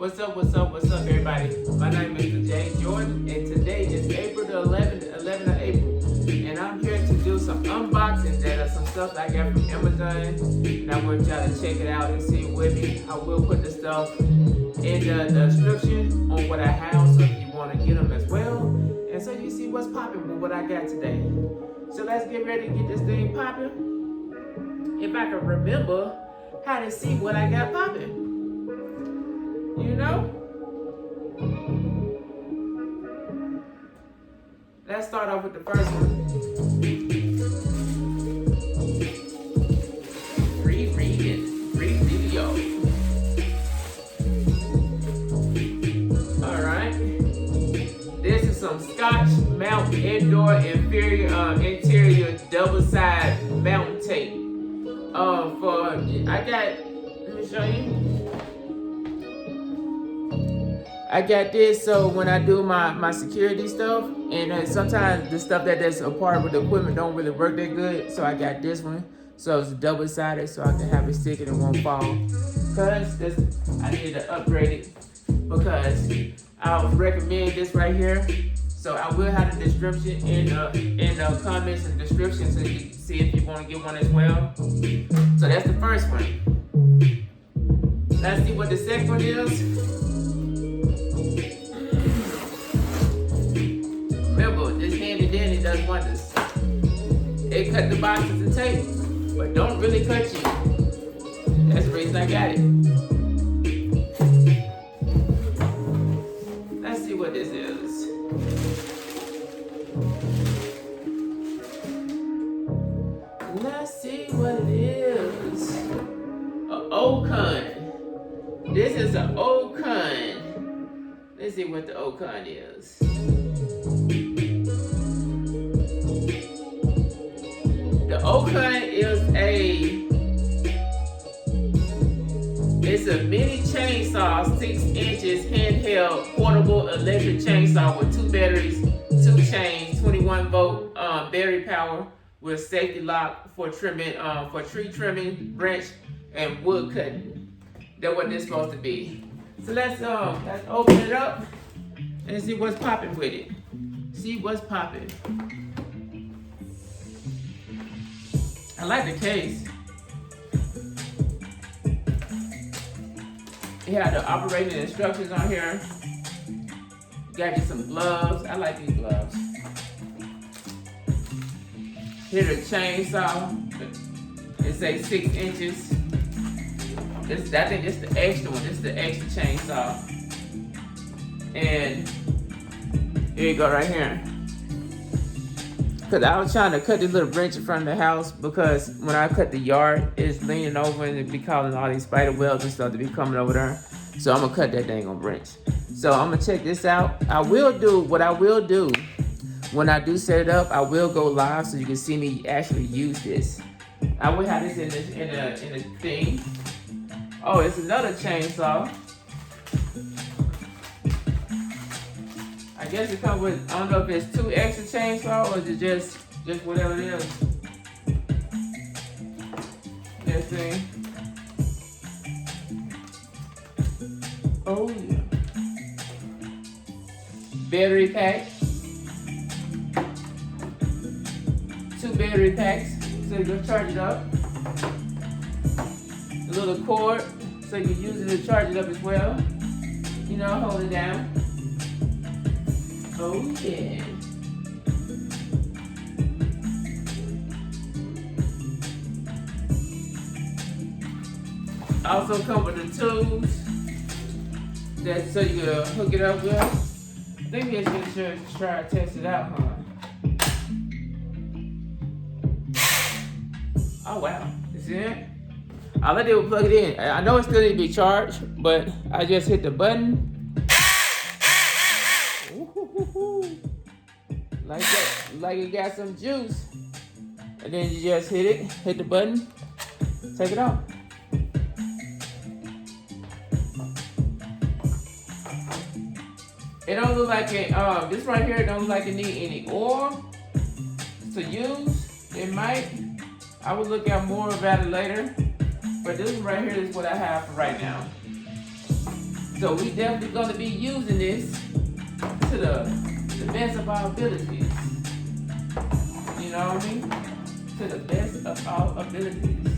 What's up, everybody? My name is ThejJordan, and today is April the 11th of April, and I'm here to do some unboxing that are some stuff I got from Amazon, and I want y'all to check it out and see it with me. I will put the stuff in the description on what I have, so if you want to get them as well, and so you see what's popping with what I got today. So let's get ready to get this thing popping. If I can remember how to see what I got popping. You know? Let's start off with the first one. Free video. Alright. This is some Scotch Mount Indoor Interior double side mountain tape. Let me show you. I got this so when I do my security stuff, and sometimes the stuff that's a part with the equipment don't really work that good, so I got this one. So it's double-sided so I can have it stick and it won't fall. Cause I need to upgrade it because I would recommend this right here. So I will have the description in the comments and description so you can see if you want to get one as well. So that's the first one. Let's see what the second one is. Remember, this handy dandy does wonders. It cut the boxes of tape, but don't really cut you. That's the reason I got it. Let's see what this is. Let's see what it is. An Ocon. This is an Ocon. Let's see what the Ocon is. The Ocon is it's a mini chainsaw, 6 inches, handheld, portable electric chainsaw with 2 batteries, 2 chains, 21 volt battery power with safety lock for trimming, for tree trimming, branch, and wood cutting. That's what this is supposed to be. So let's open it up and see what's popping with it. See what's popping. I like the case. It had the operating instructions on here. Got you some gloves. I like these gloves. Here's the chainsaw. It says 6 inches. I think it's the extra one. This is the extra chainsaw. And here you go right here. Because I was trying to cut this little branch in front of the house because when I cut the yard, it's leaning over and it be causing all these spider webs and stuff to be coming over there. So I'm going to cut that dang on branch. So I'm going to check this out. What I will do when I do set it up, I will go live so you can see me actually use this. I will have this in the thing. Oh, it's another chainsaw. I guess it comes with, I don't know if it's 2 extra chainsaw or is it just whatever it is. This thing. Oh yeah. Battery pack. 2 battery packs so you can charge it up. A little cord so you can use it to charge it up as well. You know, hold it down. Oh yeah. Also come with the tools that so you can hook it up with. I think you should try to test it out, huh? Oh wow, is it? All I did was plug it in. I know it still needs to be charged, but I just hit the button. Like that, like it got some juice. And then you just hit the button, take it off. It don't look like it, this right here don't look like it need any oil to use. It might. I will look at more about it later. But this right here is what I have for right now. So we definitely going to be using this to the best of our abilities. You know what I mean? To the best of our abilities.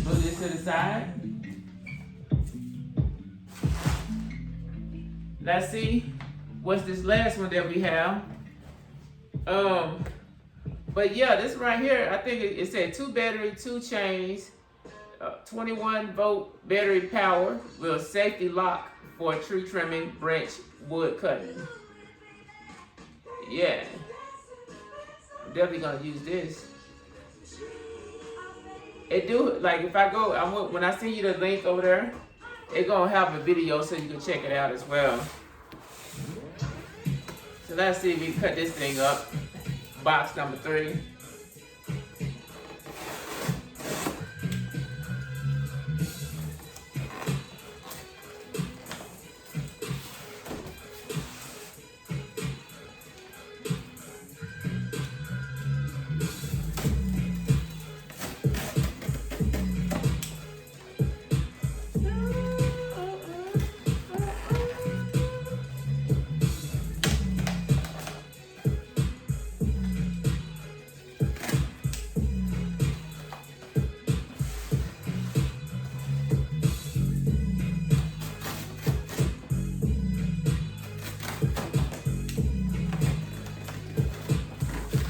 Move this to the side. Let's see what's this last one that we have. But yeah, this right here, I think it said 2 battery, 2 chains, 21-volt battery power with safety lock for tree trimming, branch, wood cutting. Yeah, I'm definitely gonna use this. It do, like if I go, when I send you the link over there, it's gonna have a video so you can check it out as well. So let's see if we can cut this thing up. Box number 3.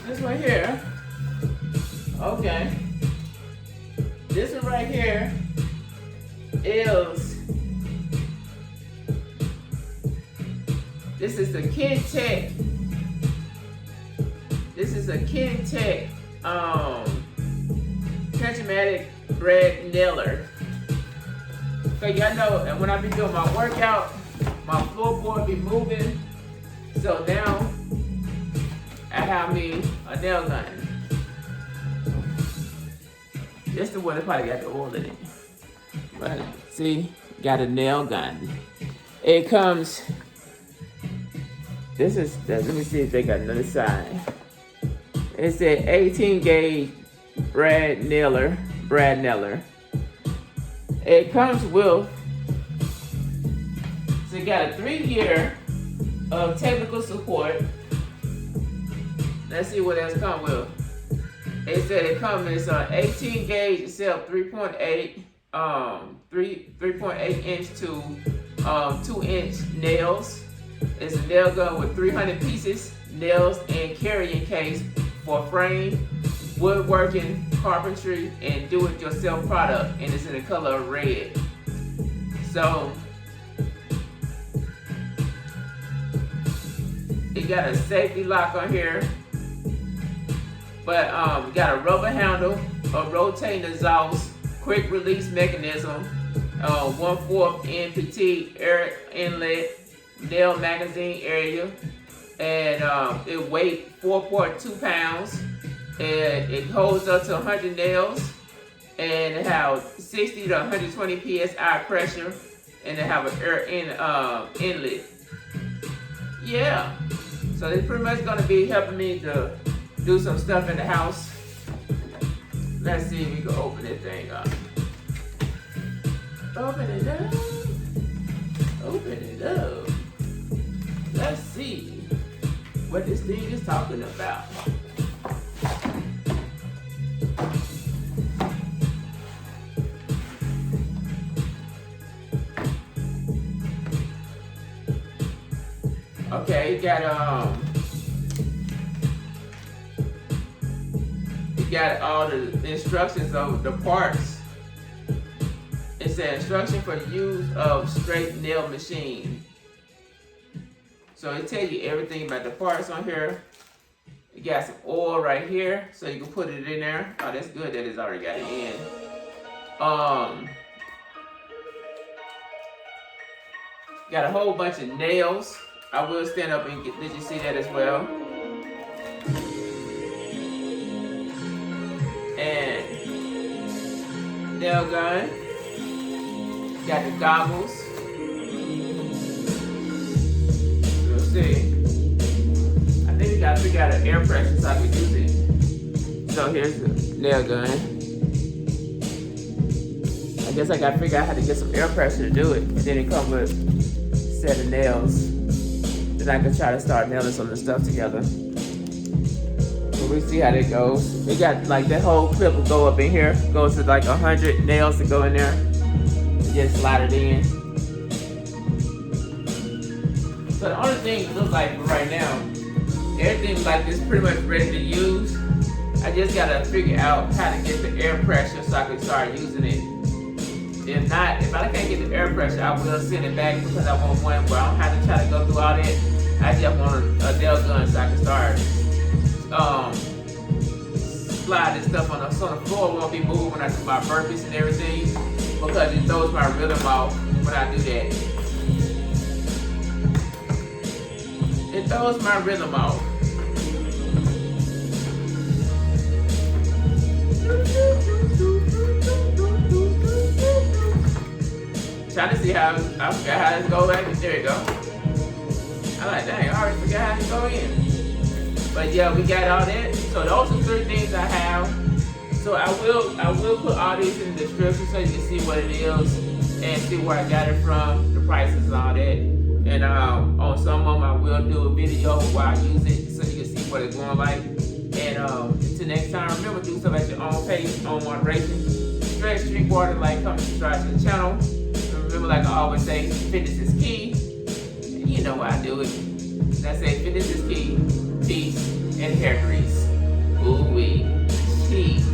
This right here, okay. This one right here is, this is the Kintech. This is a Kintech Tensiomatic Brad Nailer. So y'all know, and when I be doing my workout, my floorboard be moving. So now I have me a nail gun. This the one that probably got the oil in it. But see, got a nail gun. It comes, this is, let me see if they got another side. It said 18 gauge Brad Nailer. It comes with, so you got a 3-year of technical support. Let's see what else come with. It said it comes with 18 gauge itself, 3.8 inch to 2-inch nails. It's a nail gun with 300 pieces, nails, and carrying case for frame, woodworking, carpentry, and do-it-yourself product. And it's in the color of red. So it got a safety lock on here. But got a rubber handle, a rotating exhaust, quick release mechanism, 1/4 NPT air inlet, nail magazine area, and it weighs 4.2 pounds. And it holds up to 100 nails, and it has 60 to 120 psi pressure, and it have an air inlet. Yeah, so it's pretty much gonna be helping me to do some stuff in the house. Let's see if we can open this thing up. Open it up. Open it up. Let's see what this thing is talking about. Okay, it got all the instructions of the parts. It said instruction for use of straight nail machine. So it tells you everything about the parts on here. You got some oil right here, so you can put it in there. Oh, that's good that it's already got it in. Got a whole bunch of nails. I will stand up and let you see that as well. And nail gun. Got the goggles. We'll see. I think we gotta figure out an air pressure so I can use it. So here's the nail gun. I guess I gotta figure out how to get some air pressure to do it. And then it comes with a set of nails. Then I can try to start nailing some of the stuff together. So we see how that goes. We got like that whole clip will go up in here. Goes to like 100 nails to go in there. And just slide it in. So the only thing it looks like for right now, everything like this pretty much ready to use. I just gotta figure out how to get the air pressure so I can start using it. If not, if I can't get the air pressure, I will send it back because I want one where I don't have to try to go through all that. I just want a nail gun so I can start slide this stuff on the, so the floor won't be moving when I do my burpees and everything, because it throws my rhythm off when I do that. It throws my rhythm off. Trying to see how, I forgot how this go back. There you go. I'm like, dang, I already forgot how to go in. But yeah, we got all that. So those are 3 things I have. So I will put all these in the description so you can see what it is and see where I got it from, the prices and all that. And on some of them I will do a video while I use it so you can see what it's going like. And until next time, remember to do stuff at your own pace, own moderation. Stretch, drink water, like, comment, subscribe to the channel. And remember, like I always say, fitness is key. And you know why I do it. And I say fitness is key. Peace and hair grease. Ooh wee. Cheese.